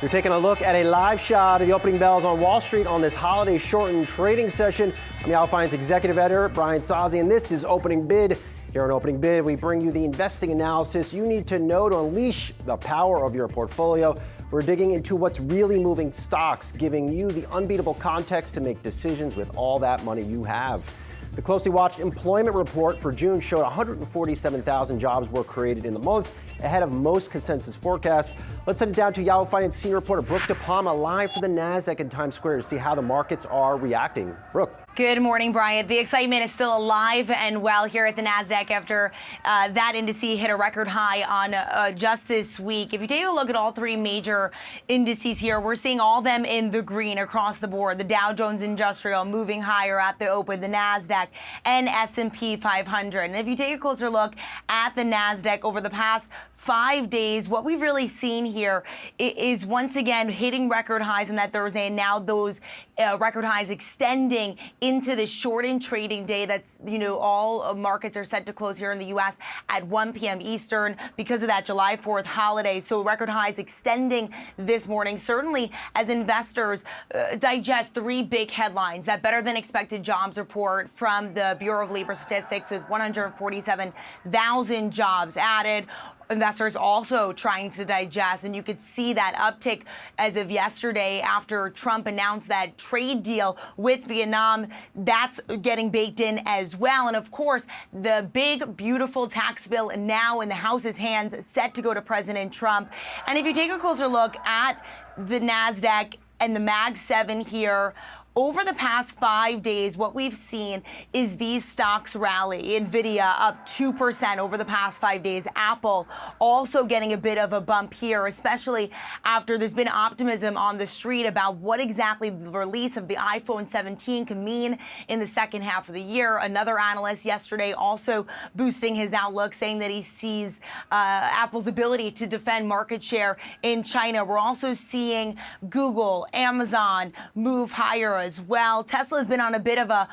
You're taking a look at a live shot of the opening bells on Wall Street on this holiday-shortened trading session. I'm Yahoo Finance executive editor Brian Sozzi, and this is Opening Bid. Here on Opening Bid, we bring you the investing analysis you need to know to unleash the power of your portfolio. We're digging into what's really moving stocks, giving you the unbeatable context to make decisions with all that money you have. The closely watched employment report for June showed 147,000 jobs were created in the month, ahead of most consensus forecasts. Let's send it down to Yahoo Finance senior reporter Brooke DePalma live for the NASDAQ in Times Square to see how the markets are reacting. Brooke. Good morning, Brian. The excitement is still alive and well here at the NASDAQ after that index hit a record high on just this week. If you take a look at all three major indices here, we're seeing all of them in the green across the board. The Dow Jones Industrial moving higher at the open, the NASDAQ and S&P 500. And if you take a closer look at the NASDAQ over the past 5 days, what we've really seen here is once again hitting record highs on that Thursday, and now those record highs extending into the shortened trading day. That's, all markets are set to close here in the U.S. at 1 p.m. Eastern because of that July 4th holiday. So record highs extending this morning, certainly as investors digest three big headlines. That better than expected jobs report from the Bureau of Labor Statistics with 147,000 jobs added. Investors also trying to digest, and you could see that uptick as of yesterday after Trump announced that trade deal with Vietnam. That's getting baked in as well. And of course, the big, beautiful tax bill now in the House's hands, set to go to President Trump. And if you take a closer look at the NASDAQ and the Mag 7 here, over the past 5 days, what we've seen is these stocks rally. NVIDIA up 2% over the past 5 days. Apple also getting a bit of a bump here, especially after there's been optimism on the street about what exactly the release of the iPhone 17 can mean in the second half of the year. Another analyst yesterday also boosting his outlook, saying that he sees Apple's ability to defend market share in China. We're also seeing Google, Amazon move higher as well. Tesla's been on a bit of a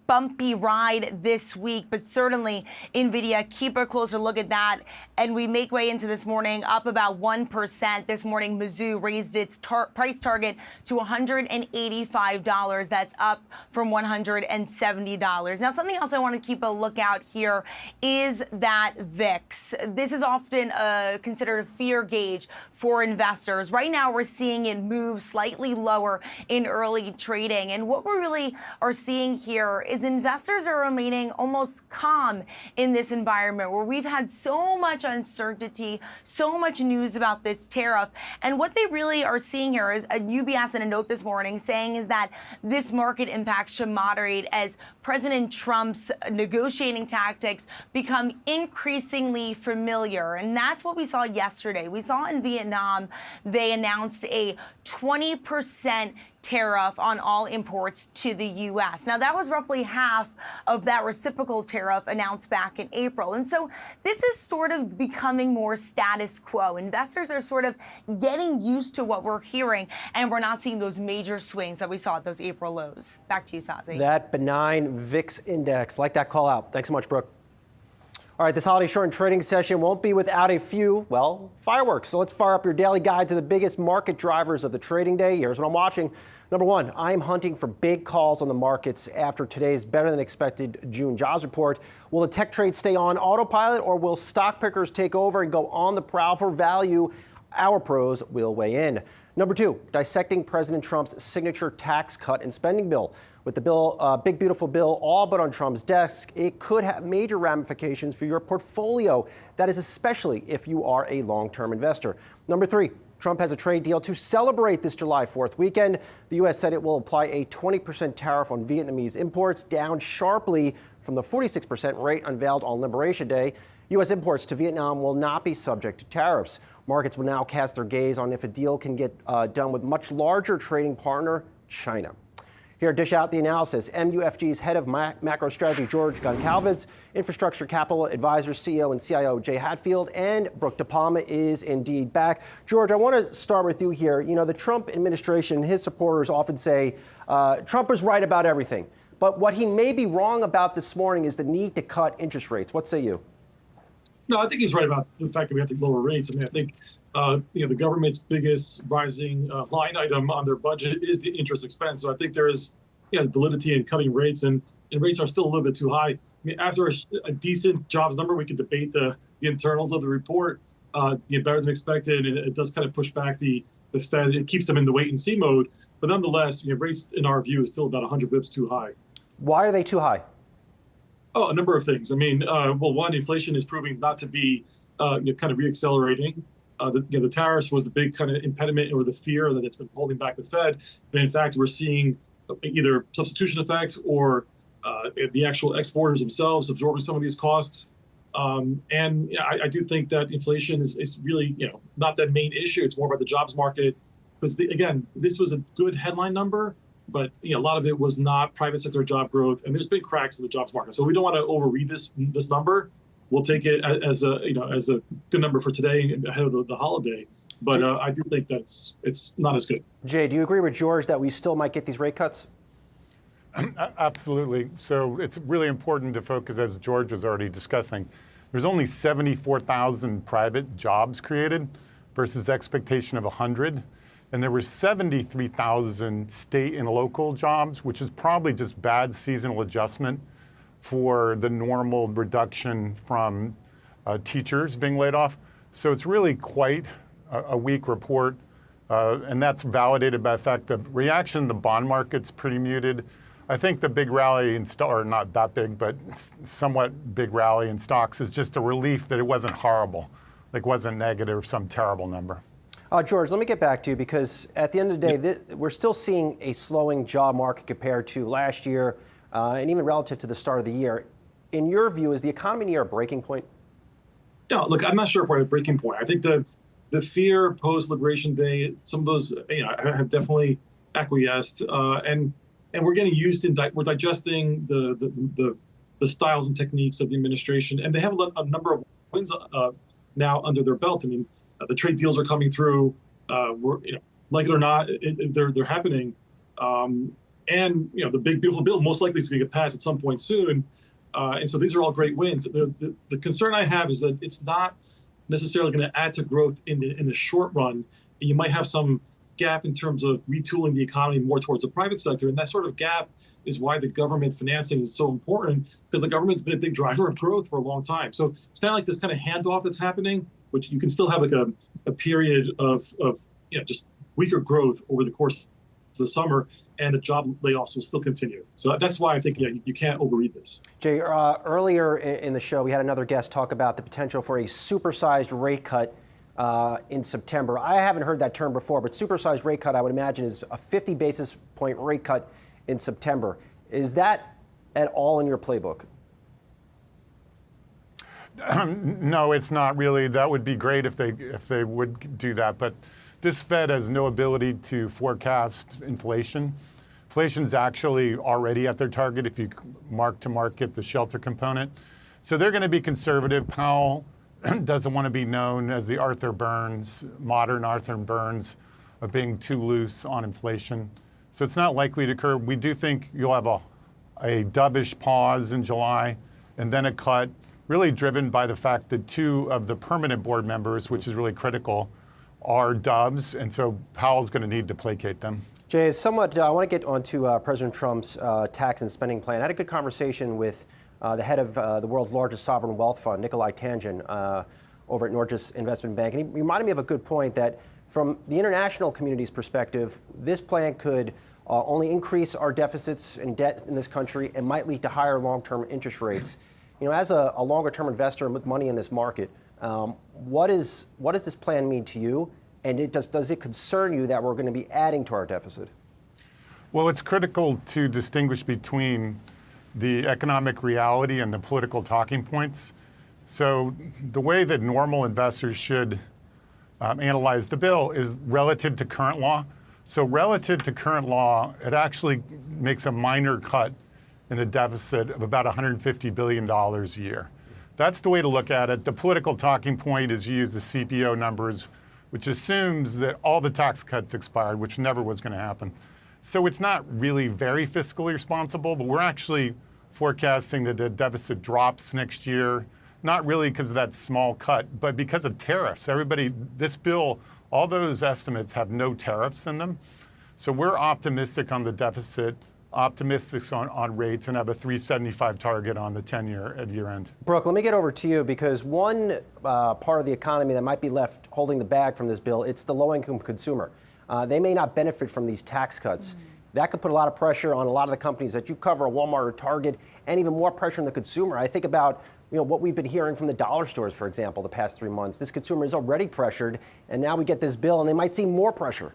bumpy ride this week, but certainly NVIDIA, keep a closer look at that. And we make way into this morning up about 1%. This morning, Mizzou raised its price target to $185. That's up from $170. Now, something else I want to keep a lookout here is that VIX. This is often considered a fear gauge for investors. Right now, we're seeing it move slightly lower in early trading. And what we really are seeing here is investors are remaining almost calm in this environment where we've had so much uncertainty, so much news about this tariff. And what they really are seeing here is a UBS in a note this morning saying is that this market impact should moderate as President Trump's negotiating tactics become increasingly familiar. And that's what we saw yesterday. We saw in Vietnam, they announced a 20% tariff on all imports to the U.S. Now, that was roughly half of that reciprocal tariff announced back in April. And so this is sort of becoming more status quo. Investors are sort of getting used to what we're hearing, and we're not seeing those major swings that we saw at those April lows. Back to you, Sozzi. That benign VIX index. Like that call out. Thanks so much, Brooke. All right, this holiday shortened trading session won't be without a few, fireworks. So let's fire up your daily guide to the biggest market drivers of the trading day. Here's what I'm watching. Number one, I'm hunting for big calls on the markets after today's better than expected June jobs report. Will the tech trade stay on autopilot, or will stock pickers take over and go on the prowl for value? Our pros will weigh in. Number two, dissecting President Trump's signature tax cut and spending bill. With the bill, big, beautiful bill, all but on Trump's desk, it could have major ramifications for your portfolio. That is especially if you are a long-term investor. Number three, Trump has a trade deal to celebrate this July 4th weekend. The U.S. said it will apply a 20% tariff on Vietnamese imports, down sharply from the 46% rate unveiled on Liberation Day. U.S. imports to Vietnam will not be subject to tariffs. Markets will now cast their gaze on if a deal can get done with much larger trading partner, China. Here, dish out the analysis. MUFG's head of macro strategy, George Goncalves, Infrastructure Capital Advisors CEO and CIO Jay Hatfield, and Brooke DePalma is indeed back. George, I want to start with you here. The Trump administration and his supporters often say Trump is right about everything. But what he may be wrong about this morning is the need to cut interest rates. What say you? No, I think he's right about the fact that we have to lower rates. I mean, I think the government's biggest rising line item on their budget is the interest expense. So I think there is validity in cutting rates, and rates are still a little bit too high. I mean, after a decent jobs number, we could debate the internals of the report. Better than expected, and it does kind of push back the Fed. It keeps them in the wait and see mode. But nonetheless, rates in our view is still about 100 bips too high. Why are they too high? Oh, a number of things. I mean, well, one, inflation is proving not to be kind of reaccelerating. The tariffs was the big kind of impediment or the fear that it's been holding back the Fed. And in fact, we're seeing either substitution effect or the actual exporters themselves absorbing some of these costs. And I do think that inflation is really, not that main issue. It's more about the jobs market. Because, again, this was a good headline number, but a lot of it was not private sector job growth. And there's been cracks in the jobs market. So we don't want to overread this number. We'll take it as a good number for today ahead of the holiday. But I do think that it's not as good. Jay, do you agree with George that we still might get these rate cuts? Absolutely. So it's really important to focus, as George was already discussing, there's only 74,000 private jobs created versus expectation of 100. And there were 73,000 state and local jobs, which is probably just bad seasonal adjustment for the normal reduction from teachers being laid off. So it's really quite a weak report. And that's validated by the fact that reaction in the bond market's pretty muted. I think the big rally in or not that big, but somewhat big rally in stocks is just a relief that it wasn't horrible, like wasn't negative, some terrible number. George, let me get back to you because at the end of the day, we're still seeing a slowing job market compared to last year and even relative to the start of the year. In your view, is the economy near a breaking point? No, look, I'm not sure if we're at a breaking point. I think the fear post-Liberation Day, some of those have definitely acquiesced, and we're getting used in we're digesting the styles and techniques of the administration, and they have a number of wins now under their belt. I mean, the trade deals are coming through. We're, like it or not, they're happening. And the big beautiful bill most likely is going to get passed at some point soon. And so these are all great wins. The concern I have is that it's not necessarily going to add to growth in the short run. You might have some gap in terms of retooling the economy more towards the private sector, and that sort of gap is why the government financing is so important, because the government's been a big driver of growth for a long time. So it's kind of like this kind of handoff that's happening, which you can still have like a period of just weaker growth over the course of the summer, and the job layoffs will still continue. So that's why I think you can't overread this. Jay, earlier in the show, we had another guest talk about the potential for a supersized rate cut in September. I haven't heard that term before, but supersized rate cut, I would imagine, is a 50 basis point rate cut in September. Is that at all in your playbook? No, it's not really. That would be great if they would do that. But this Fed has no ability to forecast inflation. Inflation's actually already at their target if you mark to market the shelter component. So they're going to be conservative. Powell doesn't want to be known as the modern Arthur Burns of being too loose on inflation. So it's not likely to occur. We do think you'll have a dovish pause in July and then a cut, really driven by the fact that two of the permanent board members, which is really critical, are doves. And so Powell's going to need to placate them. Jay, I want to get onto President Trump's tax and spending plan. I had a good conversation with the head of the world's largest sovereign wealth fund, Nikolai Tangin, over at Norges Investment Bank. And he reminded me of a good point that from the international community's perspective, this plan could only increase our deficits and debt in this country and might lead to higher long-term interest rates. As a longer-term investor with money in this market, what does this plan mean to you? And does it concern you that we're going to be adding to our deficit? Well, it's critical to distinguish between the economic reality and the political talking points. So the way that normal investors should analyze the bill is relative to current law. So relative to current law, it actually makes a minor cut in a deficit of about $150 billion a year. That's the way to look at it. The political talking point is you use the CPO numbers, which assumes that all the tax cuts expired, which never was going to happen. So it's not really very fiscally responsible, but we're actually forecasting that the deficit drops next year Not really because of that small cut, but because of tariffs. This bill, all those estimates have no tariffs in them. So we're optimistic on the deficit, optimistic on rates, and have a 375 target on the 10-year at year end. Brooke, let me get over to you because one part of the economy that might be left holding the bag from this bill, it's the low-income consumer. They may not benefit from these tax cuts. That could put a lot of pressure on a lot of the companies that you cover, Walmart or Target, and even more pressure on the consumer. I think about what we've been hearing from the dollar stores, for example, the past 3 months. This consumer is already pressured, and now we get this bill, and they might see more pressure.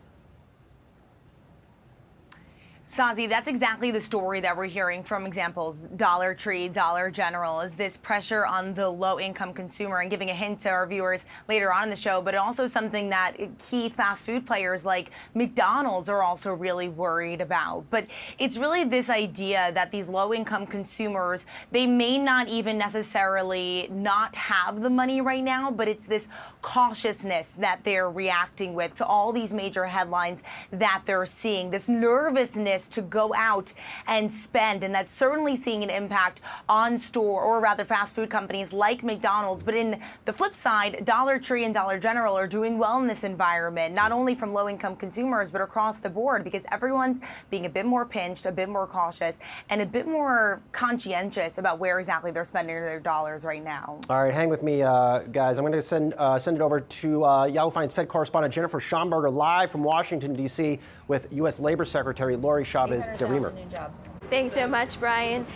Sazi, that's exactly the story that we're hearing from examples, Dollar Tree, Dollar General, is this pressure on the low-income consumer, and giving a hint to our viewers later on in the show, but also something that key fast food players like McDonald's are also really worried about. But it's really this idea that these low-income consumers, they may not even necessarily not have the money right now, but it's this cautiousness that they're reacting with to all these major headlines that they're seeing, this nervousness to go out and spend, and that's certainly seeing an impact on store, or rather fast food companies like McDonald's. But in the flip side, Dollar Tree and Dollar General are doing well in this environment, not only from low-income consumers, but across the board, because everyone's being a bit more pinched, a bit more cautious, and a bit more conscientious about where exactly they're spending their dollars right now. All right, hang with me, guys. I'm going to send it over to Yahoo Finance Fed correspondent Jennifer Schomburger live from Washington, D.C. with U.S. Labor Secretary Lori Chavez-DeRemer. Thanks so much, Brian.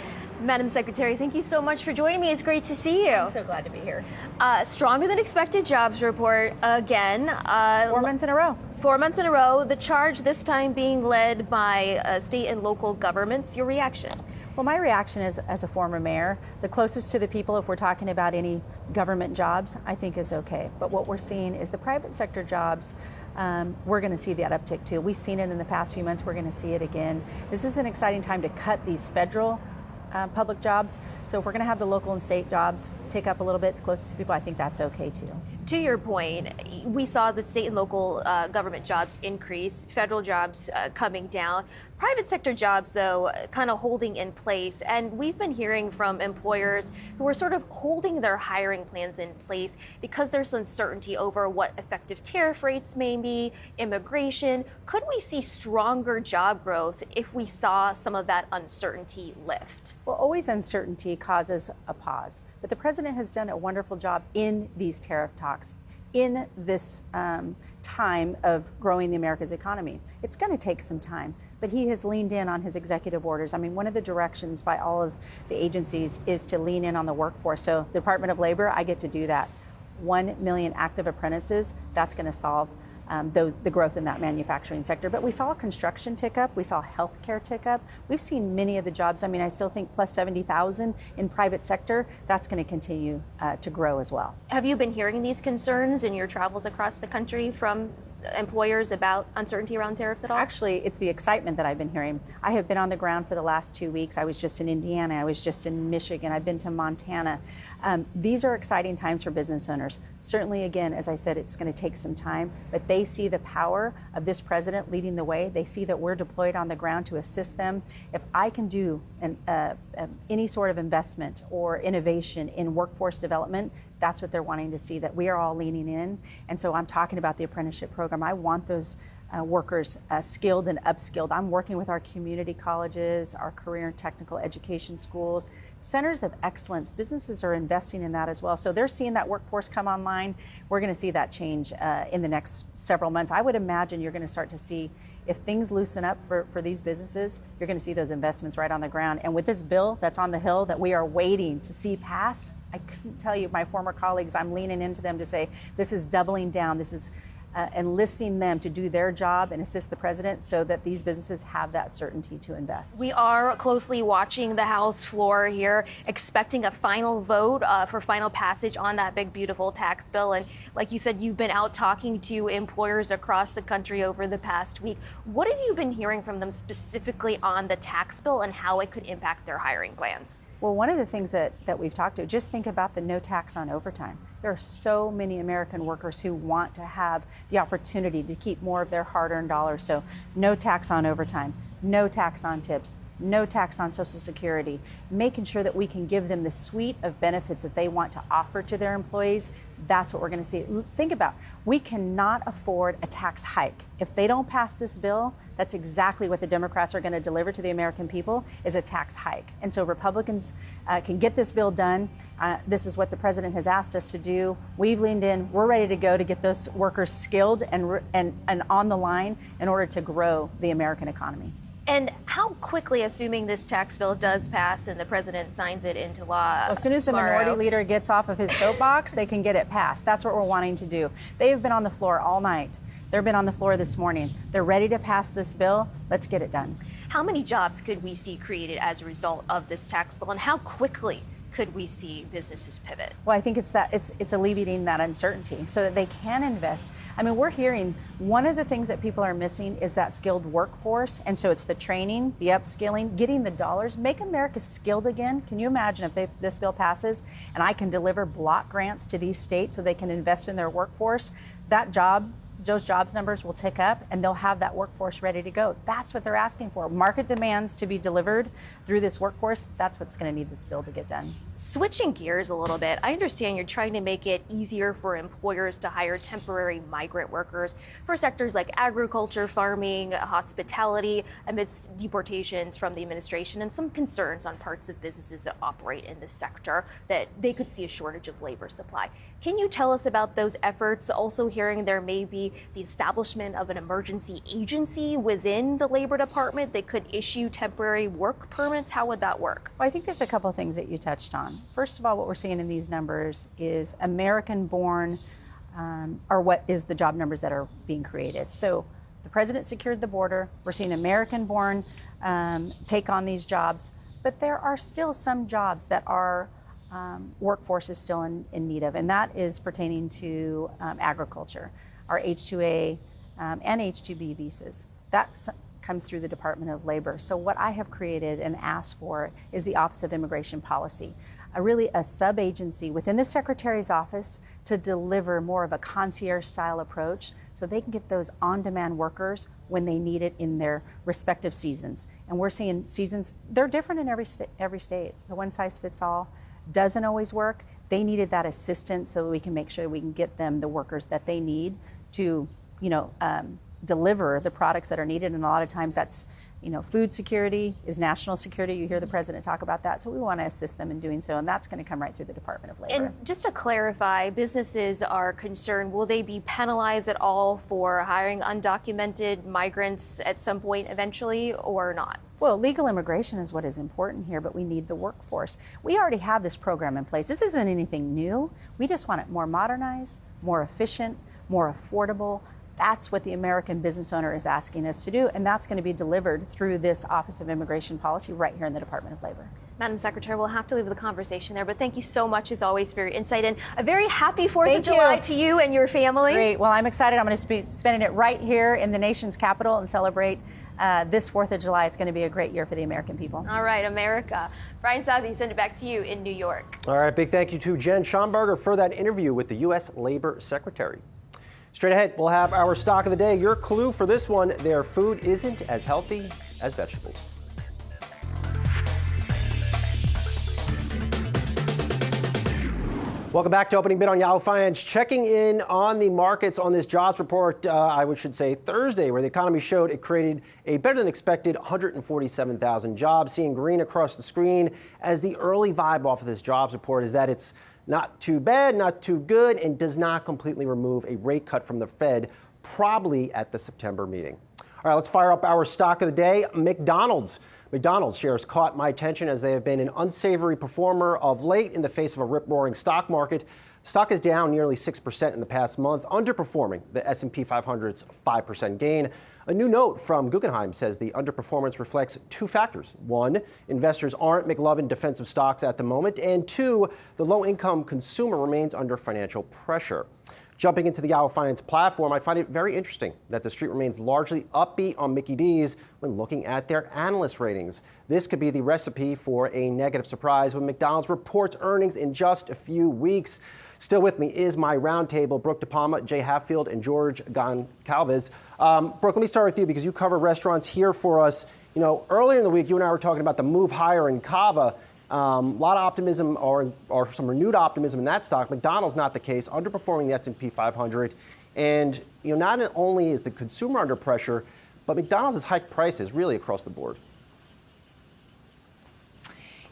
Madam Secretary, thank you so much for joining me. It's great to see you. I'm so glad to be here. Stronger than expected jobs report again. 4 months in a row. 4 months in a row. The charge this time being led by state and local governments. Your reaction? Well, my reaction is, as a former mayor, the closest to the people, if we're talking about any government jobs, I think is okay. But what we're seeing is the private sector jobs. We're going to see that uptick too. We've seen it in the past few months. We're going to see it again. This is an exciting time to cut these federal public jobs. So if we're going to have the local and state jobs take up a little bit closest to people, I think that's okay too. To your point, we saw that state and local government jobs increase, federal jobs coming down. Private sector jobs, though, kind of holding in place. And we've been hearing from employers who are sort of holding their hiring plans in place because there's uncertainty over what effective tariff rates may be, immigration. Could we see stronger job growth if we saw some of that uncertainty lift? Well, always uncertainty causes a pause. But the president has done a wonderful job in these tariff talks, in this time of growing the America's economy. It's going to take some time, but he has leaned in on his executive orders. I mean, one of the directions by all of the agencies is to lean in on the workforce. So the Department of Labor, I get to do that. 1 million active apprentices, that's going to solve the growth in that manufacturing sector. But we saw construction tick up. We saw healthcare tick up. We've seen many of the jobs. I mean, I still think plus 70,000 in private sector. That's going to continue to grow as well. Have you been hearing these concerns in your travels across the country from employers about uncertainty around tariffs at all? Actually, it's the excitement that I've been hearing. I have been on the ground for the last 2 weeks. I was just in Indiana. I was just in Michigan. I've been to Montana. These are exciting times for business owners. Certainly, again, as I said, it's going to take some time, but they see the power of this president leading the way. They see that we're deployed on the ground to assist them. If I can do any sort of investment or innovation in workforce development, that's what they're wanting to see, that we are all leaning in. And so I'm talking about the apprenticeship program. I want those workers skilled and upskilled. I'm working with our community colleges, our career and technical education schools, centers of excellence. Businesses are investing in that as well. So they're seeing that workforce come online. We're going to see that change in the next several months. I would imagine you're going to start to see, if things loosen up for these businesses, you're going to see those investments right on the ground. And with this bill that's on the Hill that we are waiting to see passed, I couldn't tell you, my former colleagues, I'm leaning into them to say, this is doubling down. This is enlisting them to do their job and assist the president so that these businesses have that certainty to invest. We are closely watching the House floor here, expecting a final vote for final passage on that big, beautiful tax bill. And like you said, you've been out talking to employers across the country over the past week. What have you been hearing from them specifically on the tax bill and how it could impact their hiring plans? Well, one of the things that we've talked to, just think about the no tax on overtime. There are so many American workers who want to have the opportunity to keep more of their hard-earned dollars. So no tax on overtime, no tax on tips, no tax on Social Security, making sure that we can give them the suite of benefits that they want to offer to their employees. That's what we're going to see. Think about, we cannot afford a tax hike. If they don't pass this bill, that's exactly what the Democrats are going to deliver to the American people, is a tax hike. And so Republicans can get this bill done. This is what the president has asked us to do. We've leaned in. We're ready to go to get those workers skilled and on the line in order to grow the American economy. And how quickly, assuming this tax bill does pass and the president signs it into law As soon as the tomorrow, minority leader gets off of his soapbox, they can get it passed. That's what we're wanting to do. They have been on the floor all night. They've been on the floor this morning. They're ready to pass this bill. Let's get it done. how many jobs could we see created as a result of this tax bill, and how quickly could we see businesses pivot? Well, I think it's alleviating that uncertainty so that they can invest. I mean, we're hearing one of the things that people are missing is that skilled workforce. And so it's the training, the upskilling, getting the dollars, make America skilled again. Can you imagine if this bill passes and I can deliver block grants to these states so they can invest in their workforce? Those jobs numbers will tick up and they'll have that workforce ready to go. That's what they're asking for. Market demands to be delivered through this workforce. That's what's going to need this bill to get done. Switching gears a little bit, I understand you're trying to make it easier for employers to hire temporary migrant workers for sectors like agriculture, farming, hospitality, amidst deportations from the administration and some concerns on parts of businesses that operate in this sector that they could see a shortage of labor supply. Can you tell us about those efforts? Also hearing there may be the establishment of an emergency agency within the Labor Department that could issue temporary work permits. How would that work? Well, I think there's a couple of things that you touched on. First of all, what we're seeing in these numbers is American-born, or what is the job numbers that are being created. So the president secured the border. We're seeing American-born take on these jobs, but there are still some jobs that our workforce is still in need of, and that is pertaining to agriculture, our H-2A and H-2B visas. That comes through the Department of Labor. So what I have created and asked for is the Office of Immigration Policy, really a sub-agency within the Secretary's office to deliver more of a concierge-style approach so they can get those on-demand workers when they need it in their respective seasons. And we're seeing seasons, they're different in every state. The one-size-fits-all doesn't always work. They needed that assistance so we can make sure we can get them the workers that they need to, deliver the products that are needed. And a lot of times that's, food security is national security. You hear the president talk about that. So we want to assist them in doing so. And that's going to come right through the Department of Labor. And just to clarify, businesses are concerned, will they be penalized at all for hiring undocumented migrants at some point eventually or not? Well, legal immigration is what is important here, but we need the workforce. We already have this program in place. This isn't anything new. We just want it more modernized, more efficient, more affordable. That's what the American business owner is asking us to do, and that's going to be delivered through this Office of Immigration Policy right here in the Department of Labor. Madam Secretary, we'll have to leave the conversation there, but thank you so much, as always, for your insight, and a very happy 4th of July to you and your family. Great. Well, I'm excited. I'm going to be spending it right here in the nation's capital and celebrate this 4th of July. It's going to be a great year for the American people. All right, America. Brian Sazzi, send it back to you in New York. All right, big thank you to Jen Schomburger for that interview with the U.S. Labor Secretary. Straight ahead, we'll have our stock of the day. Your clue for this one, their food isn't as healthy as vegetables. Welcome back to Opening Bid on Yahoo Finance. Checking in on the markets on this jobs report, I should say Thursday, where the economy showed it created a better than expected 147,000 jobs. Seeing green across the screen as the early vibe off of this jobs report is that it's not too bad, not too good, and does not completely remove a rate cut from the Fed, probably at the September meeting. All right, let's fire up our stock of the day. McDonald's shares caught my attention as they have been an unsavory performer of late in the face of a rip-roaring stock market. Stock is down nearly 6% in the past month, underperforming the S&P 500's 5% gain. A new note from Guggenheim says the underperformance reflects two factors. One, investors aren't McLovin defensive stocks at the moment. And two, the low-income consumer remains under financial pressure. Jumping into the Yahoo Finance platform, I find it very interesting that the street remains largely upbeat on Mickey D's when looking at their analyst ratings. This could be the recipe for a negative surprise when McDonald's reports earnings in just a few weeks. Still with me is my roundtable, Brooke DePalma, Jay Hatfield, and George Goncalves. Brooke, let me start with you because you cover restaurants here for us. You know, earlier in the week, you and I were talking about the move higher in Cava. A lot of optimism or some renewed optimism in that stock. McDonald's not the case, underperforming the S&P 500. And you know, not only is the consumer under pressure, but McDonald's has hiked prices really across the board.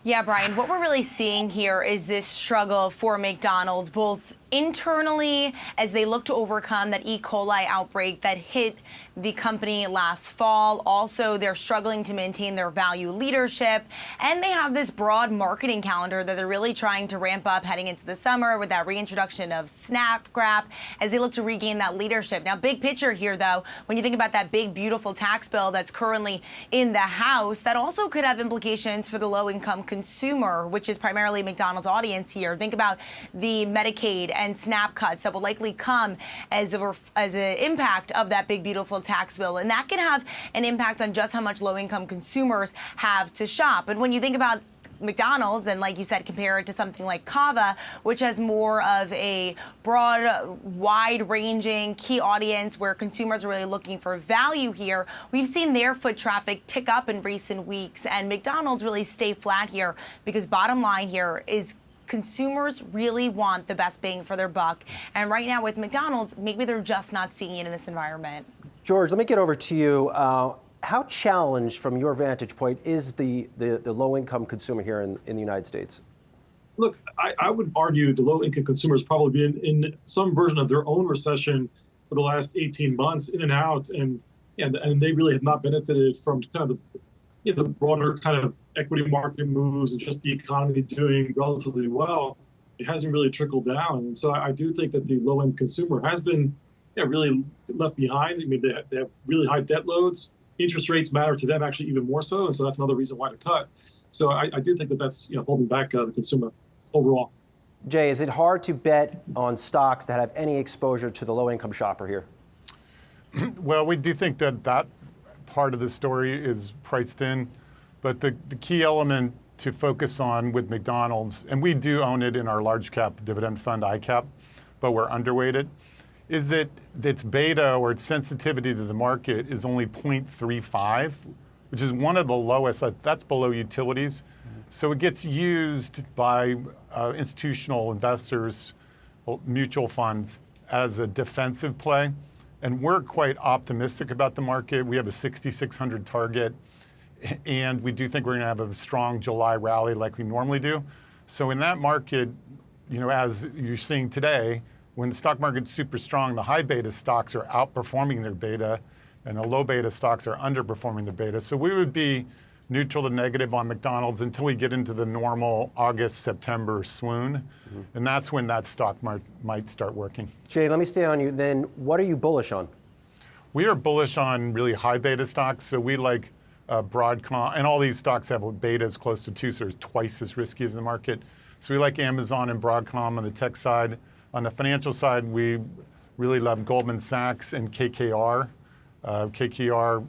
Yeah, Brian, what we're really seeing here is this struggle for McDonald's, both internally as they look to overcome that E. coli outbreak that hit the company last fall. Also, they're struggling to maintain their value leadership. And they have this broad marketing calendar that they're really trying to ramp up heading into the summer with that reintroduction of Snap Grab as they look to regain that leadership. Now, big picture here, though, when you think about that big, beautiful tax bill that's currently in the House, that also could have implications for the low-income consumer, which is primarily McDonald's audience here. Think about the Medicaid and SNAP cuts that will likely come as an impact of that big, beautiful tax bill. And that can have an impact on just how much low-income consumers have to shop. And when you think about McDonald's, and like you said, compare it to something like Cava, which has more of a broad, wide-ranging key audience where consumers are really looking for value here, we've seen their foot traffic tick up in recent weeks, and McDonald's really stay flat here because bottom line here is consumers really want the best bang for their buck. And right now with McDonald's, maybe they're just not seeing it in this environment. George, let me get over to you. How challenged, from your vantage point, is the low-income consumer here in the United States? Look, I would argue the low-income consumers probably been in some version of their own recession for the last 18 months, in and out, and they really have not benefited from kind of the broader kind of equity market moves and just the economy doing relatively well. It hasn't really trickled down, and so I do think that the low-end consumer has been really left behind. I mean, they have really high debt loads. Interest rates matter to them actually even more so, and so that's another reason why to cut. So I do think that that's holding back the consumer overall. Jay, is it hard to bet on stocks that have any exposure to the low-income shopper here? Well, we do think that that part of the story is priced in, but the key element to focus on with McDonald's, and we do own it in our large cap dividend fund, ICAP, but we're underweighted, is that its beta or its sensitivity to the market is only 0.35, which is one of the lowest. That's below utilities. So it gets used by institutional investors, mutual funds, as a defensive play. And we're quite optimistic about the market. We have a 6,600 target, and we do think we're going to have a strong July rally like we normally do. So in that market, as you're seeing today, when the stock market's super strong, the high beta stocks are outperforming their beta, and the low beta stocks are underperforming their beta. So we would be neutral to negative on McDonald's until we get into the normal August, September swoon. Mm-hmm. And that's when that stock might start working. Jay, let me stay on you then. What are you bullish on? We are bullish on really high beta stocks. So we like Broadcom, and all these stocks have betas close to 2, so they're twice as risky as the market. So we like Amazon and Broadcom on the tech side. On the financial side, we really love Goldman Sachs and KKR. KKR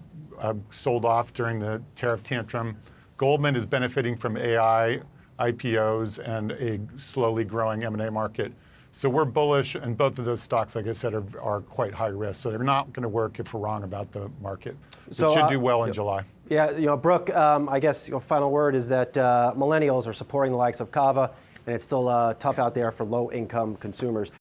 sold off during the tariff tantrum. Goldman is benefiting from AI, IPOs, and a slowly growing M&A market. So we're bullish, and both of those stocks, like I said, are quite high risk. So they're not going to work if we're wrong about the market. So it should do well in July. Yeah, Brooke, I guess your final word is that millennials are supporting the likes of Cava, and it's still tough out there for low-income consumers.